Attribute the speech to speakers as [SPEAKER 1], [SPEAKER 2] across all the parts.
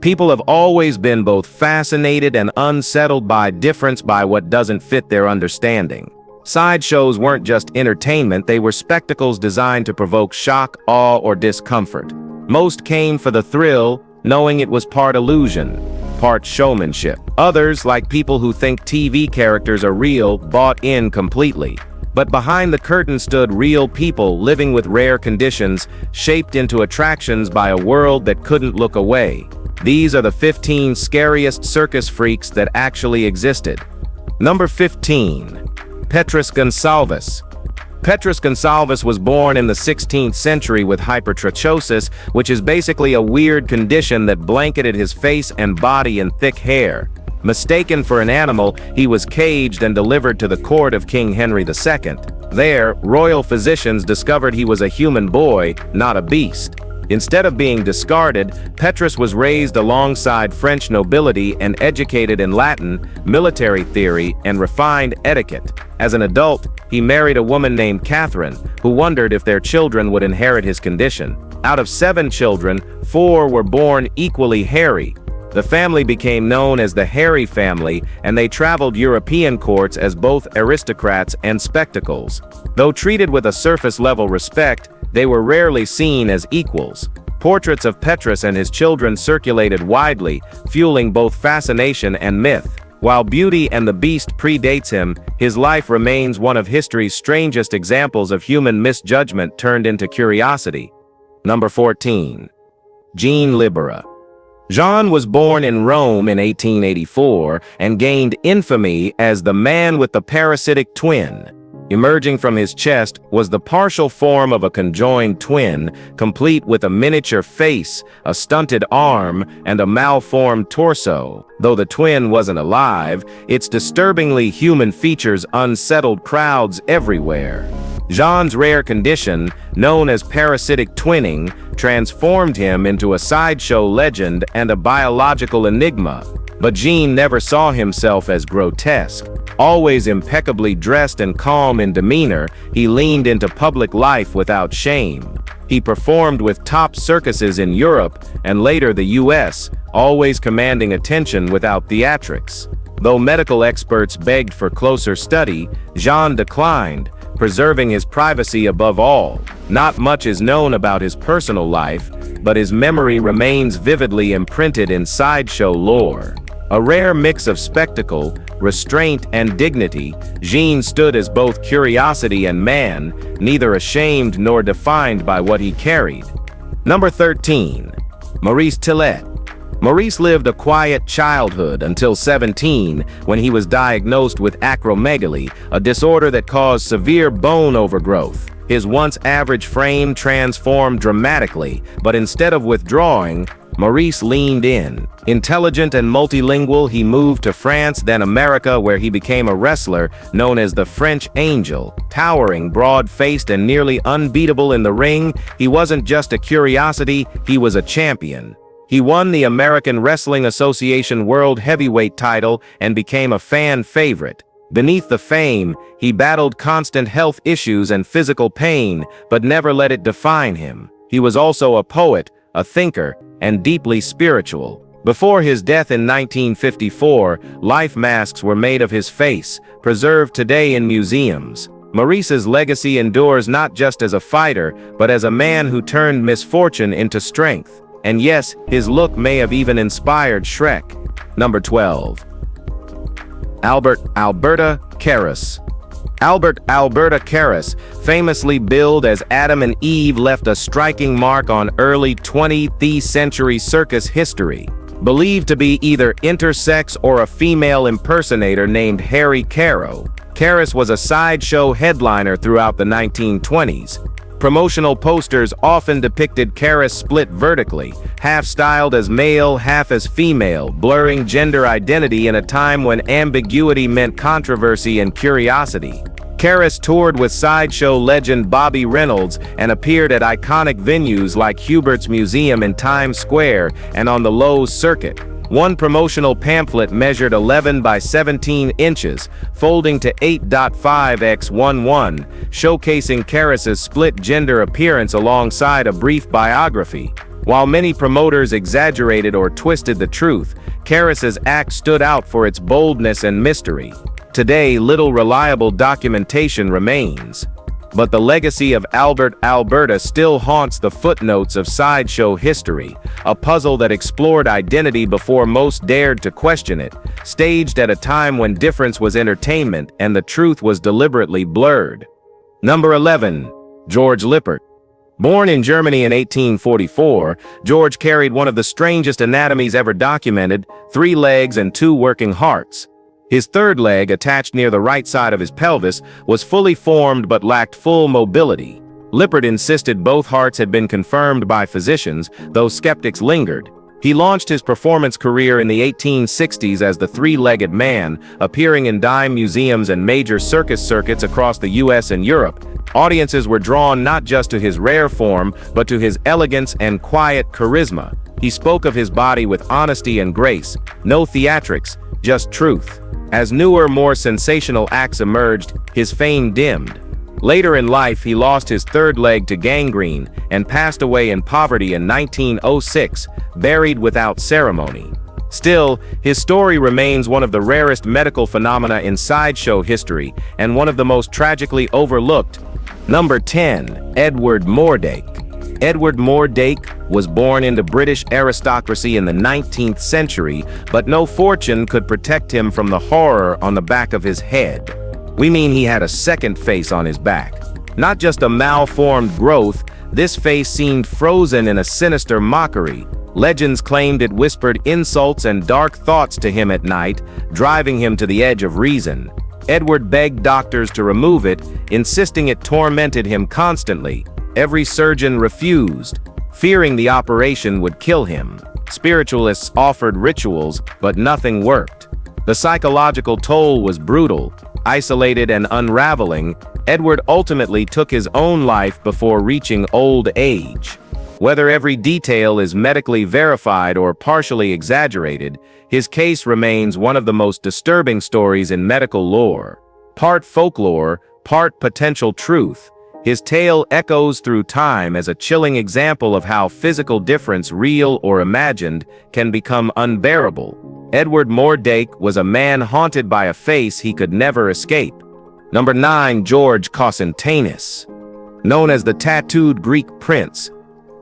[SPEAKER 1] People have always been both fascinated and unsettled by difference by what doesn't fit their understanding. Sideshows weren't just entertainment, they were spectacles designed to provoke shock, awe, or discomfort. Most came for the thrill, knowing it was part illusion, part showmanship. Others, like people who think TV characters are real, bought in completely. But behind the curtain stood real people living with rare conditions, shaped into attractions by a world that couldn't look away. These are the 15 scariest circus freaks that actually existed. Number 15. Petrus Gonzalis. Petrus Gonzalis was born in the 16th century with hypertrichosis, which is basically a weird condition that blanketed his face and body in thick hair. Mistaken for an animal, he was caged and delivered to the court of King Henry II. There, royal physicians discovered he was a human boy, not a beast. Instead of being discarded, Petrus was raised alongside French nobility and educated in Latin, military theory, and refined etiquette. As an adult, he married a woman named Catherine, who wondered if their children would inherit his condition. Out of 7 children, 4 were born equally hairy. The family became known as the Hairy family, and they traveled European courts as both aristocrats and spectacles. Though treated with a surface-level respect, they were rarely seen as equals. Portraits of Petrus and his children circulated widely, fueling both fascination and myth. While Beauty and the Beast predates him, his life remains one of history's strangest examples of human misjudgment turned into curiosity. Number 14. Jean Libra. Jean was born in Rome in 1884 and gained infamy as the man with the parasitic twin. Emerging from his chest was the partial form of a conjoined twin, complete with a miniature face, a stunted arm, and a malformed torso. Though the twin wasn't alive, its disturbingly human features unsettled crowds everywhere. Jean's rare condition, known as parasitic twinning, transformed him into a sideshow legend and a biological enigma. But Jean never saw himself as grotesque. Always impeccably dressed and calm in demeanor, he leaned into public life without shame. He performed with top circuses in Europe and later the US, always commanding attention without theatrics. Though medical experts begged for closer study, Jean declined, preserving his privacy above all. Not much is known about his personal life, but his memory remains vividly imprinted in sideshow lore. A rare mix of spectacle, restraint, and dignity, Jean stood as both curiosity and man, neither ashamed nor defined by what he carried. Number 13. Maurice Tillet. Maurice lived a quiet childhood until 17, when he was diagnosed with acromegaly, a disorder that caused severe bone overgrowth. His once average frame transformed dramatically, but instead of withdrawing, Maurice leaned in. Intelligent and multilingual, he moved to France, then America, where he became a wrestler known as the French Angel. Towering, broad-faced, and nearly unbeatable in the ring, he wasn't just a curiosity, he was a champion. He won the American Wrestling Association World Heavyweight title and became a fan favorite. Beneath the fame, he battled constant health issues and physical pain, but never let it define him. He was also a poet, a thinker, and deeply spiritual. Before his death in 1954, life masks were made of his face, preserved today in museums. Maurice's legacy endures not just as a fighter, but as a man who turned misfortune into strength. And yes, his look may have even inspired Shrek. Number 12. Alberta Caris. Alberta Caris, famously billed as Adam and Eve, left a striking mark on early 20th century circus history. Believed to be either intersex or a female impersonator named Harry Caro, Caris was a sideshow headliner throughout the 1920s. Promotional posters often depicted Caris split vertically, half styled as male, half as female, blurring gender identity in a time when ambiguity meant controversy and curiosity. Caris toured with sideshow legend Bobby Reynolds and appeared at iconic venues like Hubert's Museum in Times Square and on the Lowe's Circuit. One promotional pamphlet measured 11 by 17 inches, folding to 8.5x11, showcasing Caris's split-gender appearance alongside a brief biography. While many promoters exaggerated or twisted the truth, Caris's act stood out for its boldness and mystery. Today, little reliable documentation remains. But the legacy of Alberta still haunts the footnotes of sideshow history, a puzzle that explored identity before most dared to question it, staged at a time when difference was entertainment and the truth was deliberately blurred. Number 11. George Lippard. Born in Germany in 1844, George carried one of the strangest anatomies ever documented: 3 legs and 2 working hearts. His third leg, attached near the right side of his pelvis, was fully formed but lacked full mobility. Lippard insisted both hearts had been confirmed by physicians, though skeptics lingered. He launched his performance career in the 1860s as the 3-legged man, appearing in dime museums and major circus circuits across the US and Europe. Audiences were drawn not just to his rare form, but to his elegance and quiet charisma. He spoke of his body with honesty and grace, no theatrics, just truth. As newer, more sensational acts emerged, his fame dimmed. Later in life, he lost his third leg to gangrene and passed away in poverty in 1906, buried without ceremony. Still, his story remains one of the rarest medical phenomena in sideshow history and one of the most tragically overlooked. Number 10. Edward Mordake. Edward Mordake was born into British aristocracy in the 19th century, but no fortune could protect him from the horror on the back of his head. We mean he had a second face on his back. Not just a malformed growth, this face seemed frozen in a sinister mockery. Legends claimed it whispered insults and dark thoughts to him at night, driving him to the edge of reason. Edward begged doctors to remove it, insisting it tormented him constantly. Every surgeon refused, fearing the operation would kill him. Spiritualists offered rituals, but nothing worked. The psychological toll was brutal. Isolated and unraveling, Edward ultimately took his own life before reaching old age. Whether every detail is medically verified or partially exaggerated, his case remains one of the most disturbing stories in medical lore. Part folklore, part potential truth, his tale echoes through time as a chilling example of how physical difference, real or imagined, can become unbearable. Edward Mordake was a man haunted by a face he could never escape. Number 9. George Costentenus. Known as the tattooed Greek prince,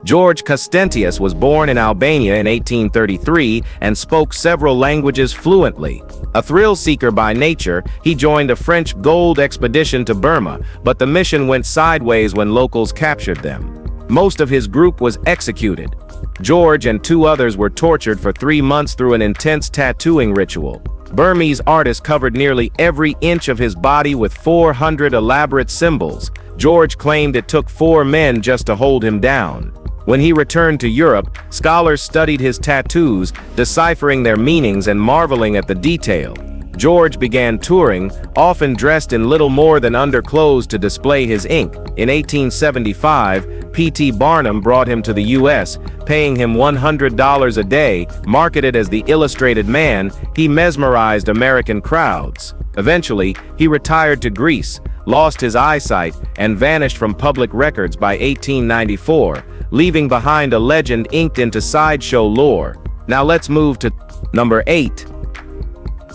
[SPEAKER 1] George Costentenus was born in Albania in 1833 and spoke several languages fluently. A thrill-seeker by nature, he joined a French gold expedition to Burma, but the mission went sideways when locals captured them. Most of his group was executed. George and 2 others were tortured for 3 months through an intense tattooing ritual. Burmese artists covered nearly every inch of his body with 400 elaborate symbols. George claimed it took 4 men just to hold him down. When he returned to Europe, scholars studied his tattoos, deciphering their meanings and marveling at the detail. George began touring, often dressed in little more than underclothes to display his ink. In 1875, P.T. Barnum brought him to the U.S., paying him $100 a day. Marketed as the Illustrated Man, he mesmerized American crowds. Eventually, he retired to Greece, lost his eyesight, and vanished from public records by 1894, leaving behind a legend inked into sideshow lore. Now let's move to number 8.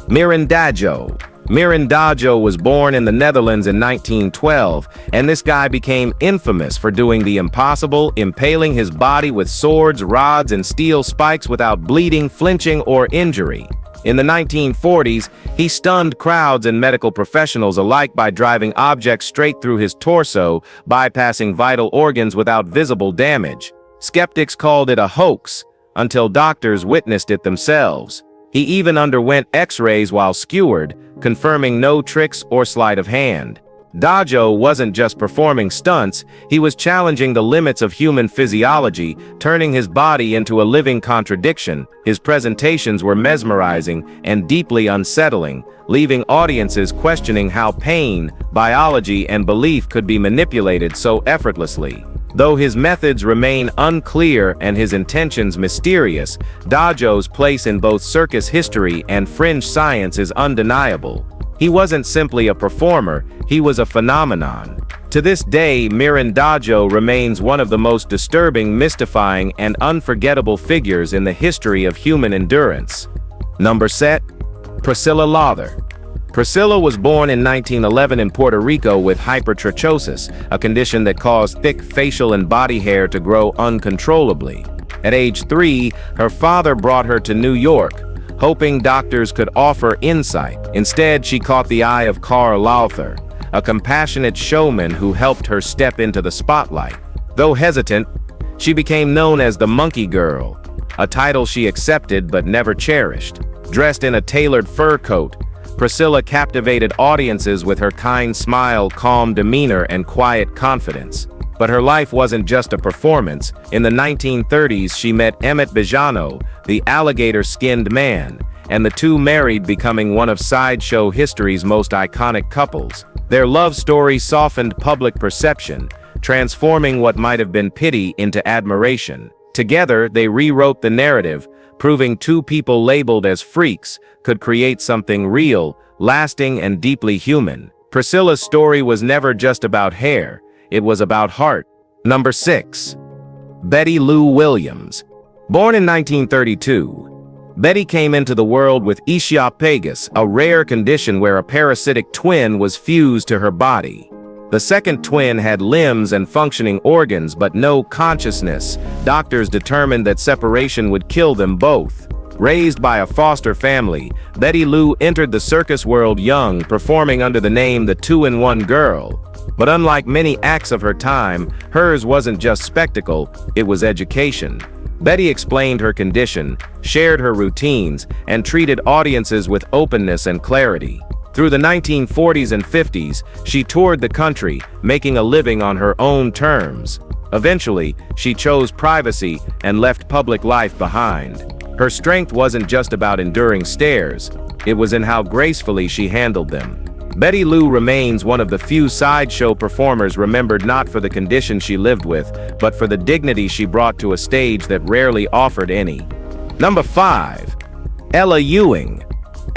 [SPEAKER 1] Mirin Dajo. Mirin Dajo was born in the Netherlands in 1912, and this guy became infamous for doing the impossible, impaling his body with swords, rods, and steel spikes without bleeding, flinching, or injury. In the 1940s, he stunned crowds and medical professionals alike by driving objects straight through his torso, bypassing vital organs without visible damage. Skeptics called it a hoax, until doctors witnessed it themselves. He even underwent X-rays while skewered, confirming no tricks or sleight of hand. Dajo wasn't just performing stunts, he was challenging the limits of human physiology, turning his body into a living contradiction. His presentations were mesmerizing and deeply unsettling, leaving audiences questioning how pain, biology, and belief could be manipulated so effortlessly. Though his methods remain unclear and his intentions mysterious, Dajo's place in both circus history and fringe science is undeniable. He wasn't simply a performer, he was a phenomenon. To this day, Mirin Dajo remains one of the most disturbing, mystifying, and unforgettable figures in the history of human endurance. Number set, Priscilla Bejano. Priscilla was born in 1911 in Puerto Rico with hypertrichosis, a condition that caused thick facial and body hair to grow uncontrollably. At age 3, her father brought her to New York, hoping doctors could offer insight. Instead, she caught the eye of Karl Lowther, a compassionate showman who helped her step into the spotlight. Though hesitant, she became known as the Monkey Girl, a title she accepted but never cherished. Dressed in a tailored fur coat, Priscilla captivated audiences with her kind smile, calm demeanor, and quiet confidence. But her life wasn't just a performance. In the 1930s, she met Eli Bowen, the alligator-skinned man, and the two married, becoming one of sideshow history's most iconic couples. Their love story softened public perception, transforming what might have been pity into admiration. Together, they rewrote the narrative, proving two people labeled as freaks could create something real, lasting, and deeply human. Priscilla's story was never just about hair, it was about heart. Number 6. Betty Lou Williams. Born in 1932, Betty came into the world with ichthyophagus, a rare condition where a parasitic twin was fused to her body. The second twin had limbs and functioning organs but no consciousness. Doctors determined that separation would kill them both. Raised by a foster family, Betty Lou entered the circus world young, performing under the name the Two-in-One Girl. But unlike many acts of her time, hers wasn't just spectacle, it was education. Betty explained her condition, shared her routines, and treated audiences with openness and clarity. Through the 1940s and 50s, she toured the country, making a living on her own terms. Eventually, she chose privacy and left public life behind. Her strength wasn't just about enduring stares, it was in how gracefully she handled them. Betty Lou remains one of the few sideshow performers remembered not for the condition she lived with, but for the dignity she brought to a stage that rarely offered any. Number 5. Eli Ewing.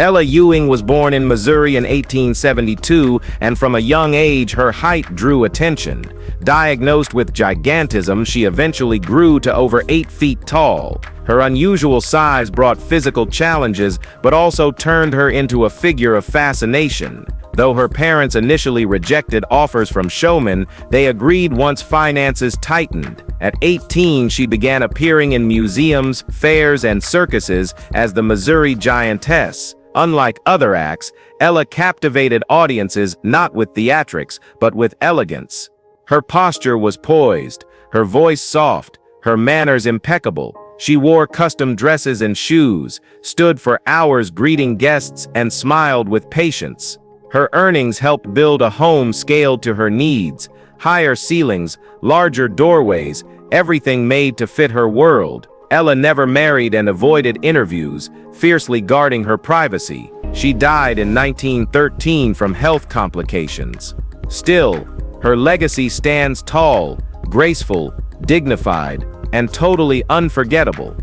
[SPEAKER 1] Eli Ewing was born in Missouri in 1872, and from a young age her height drew attention. Diagnosed with gigantism, she eventually grew to over 8 feet tall. Her unusual size brought physical challenges, but also turned her into a figure of fascination. Though her parents initially rejected offers from showmen, they agreed once finances tightened. At 18, she began appearing in museums, fairs, and circuses as the Missouri Giantess. Unlike other acts, Ella captivated audiences not with theatrics, but with elegance. Her posture was poised, her voice soft, her manners impeccable. She wore custom dresses and shoes, stood for hours greeting guests, and smiled with patience. Her earnings helped build a home scaled to her needs, higher ceilings, larger doorways, everything made to fit her world. Ella never married and avoided interviews, fiercely guarding her privacy. She died in 1913 from health complications. Still, her legacy stands tall, graceful, dignified, and totally unforgettable.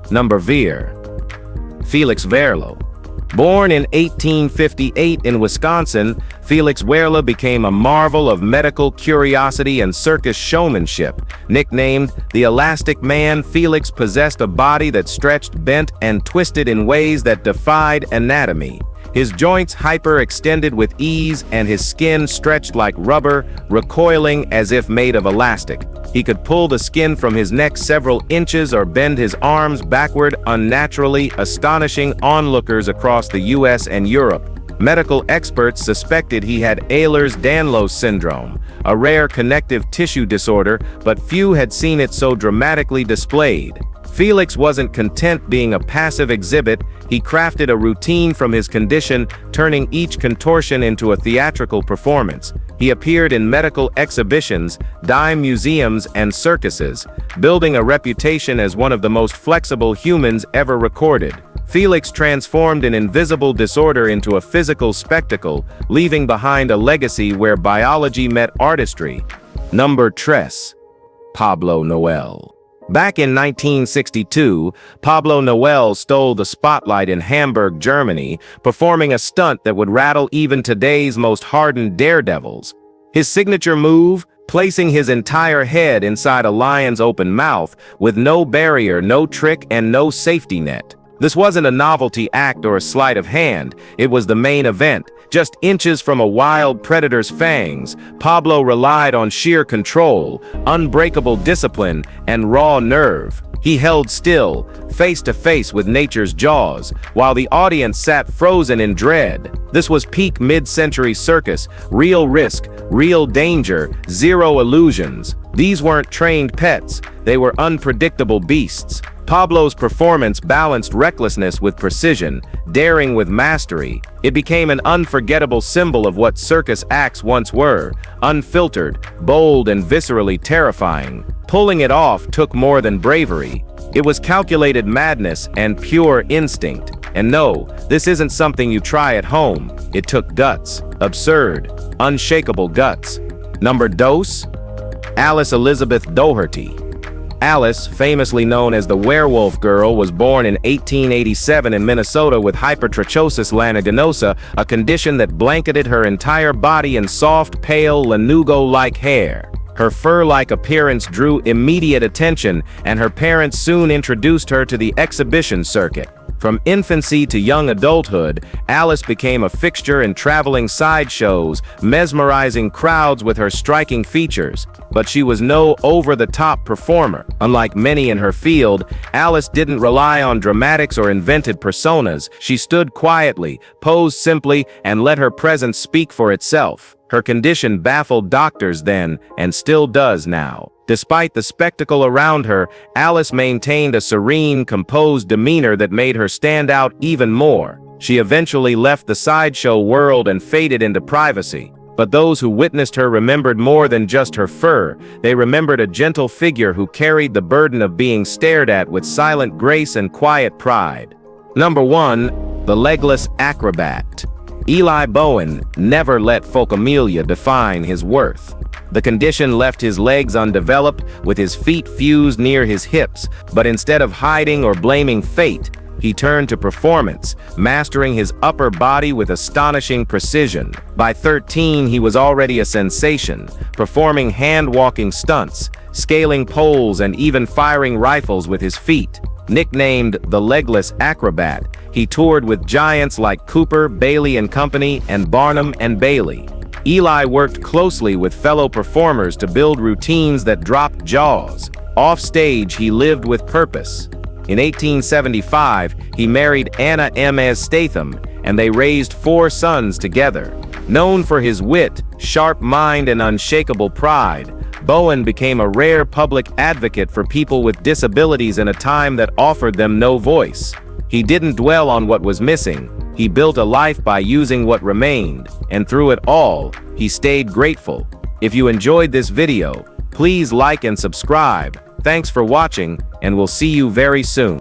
[SPEAKER 1] Number 5. Felix Wehrle. Born in 1858 in Wisconsin, Felix Wehrle became a marvel of medical curiosity and circus showmanship. Nicknamed the Elastic Man, Felix possessed a body that stretched, bent, and twisted in ways that defied anatomy. His joints hyper-extended with ease, and his skin stretched like rubber, recoiling as if made of elastic. He could pull the skin from his neck several inches or bend his arms backward unnaturally, astonishing onlookers across the US and Europe. Medical experts suspected he had Ehlers-Danlos syndrome, a rare connective tissue disorder, but few had seen it so dramatically displayed. Felix wasn't content being a passive exhibit. He crafted a routine from his condition, turning each contortion into a theatrical performance. He appeared in medical exhibitions, dime museums, and circuses, building a reputation as one of the most flexible humans ever recorded. Felix transformed an invisible disorder into a physical spectacle, leaving behind a legacy where biology met artistry. Number 3. Pablo Noel. Back in 1962, Pablo Noel stole the spotlight in Hamburg, Germany, performing a stunt that would rattle even today's most hardened daredevils. His signature move, placing his entire head inside a lion's open mouth with no barrier, no trick, and no safety net. This wasn't a novelty act or a sleight of hand, it was the main event. Just inches from a wild predator's fangs, Pablo relied on sheer control, unbreakable discipline, and raw nerve. He held still, face to face with nature's jaws, while the audience sat frozen in dread. This was peak mid-century circus, real risk, real danger, zero illusions. These weren't trained pets, they were unpredictable beasts. Pablo's performance balanced recklessness with precision, daring with mastery. It became an unforgettable symbol of what circus acts once were, unfiltered, bold, and viscerally terrifying. Pulling it off took more than bravery. It was calculated madness and pure instinct. And no, this isn't something you try at home. It took guts, absurd, unshakable guts. Number dos, Alice Elizabeth Doherty. Alice, famously known as the Werewolf Girl, was born in 1887 in Minnesota with hypertrichosis lanuginosa, a condition that blanketed her entire body in soft, pale, lanugo-like hair. Her fur-like appearance drew immediate attention, and her parents soon introduced her to the exhibition circuit. From infancy to young adulthood, Alice became a fixture in traveling sideshows, mesmerizing crowds with her striking features. But she was no over-the-top performer. Unlike many in her field, Alice didn't rely on dramatics or invented personas. She stood quietly, posed simply, and let her presence speak for itself. Her condition baffled doctors then, and still does now. Despite the spectacle around her, Alice maintained a serene, composed demeanor that made her stand out even more. She eventually left the sideshow world and faded into privacy. But those who witnessed her remembered more than just her fur. They remembered a gentle figure who carried the burden of being stared at with silent grace and quiet pride. Number 1, the legless acrobat. Eli Bowen never let Folkamelia define his worth. The condition left his legs undeveloped, with his feet fused near his hips, but instead of hiding or blaming fate, he turned to performance, mastering his upper body with astonishing precision. By 13, he was already a sensation, performing hand-walking stunts, scaling poles, and even firing rifles with his feet. Nicknamed the Legless Acrobat, he toured with giants like Cooper, Bailey and Company, and Barnum and Bailey. Eli worked closely with fellow performers to build routines that dropped jaws. Off stage, he lived with purpose. In 1875, he married Anna M.S. Statham, and they raised 4 sons together. Known for his wit, sharp mind, and unshakable pride, Bowen became a rare public advocate for people with disabilities in a time that offered them no voice. He didn't dwell on what was missing. He built a life by using what remained, and through it all, he stayed grateful. If you enjoyed this video, please like and subscribe. Thanks for watching, and we'll see you very soon.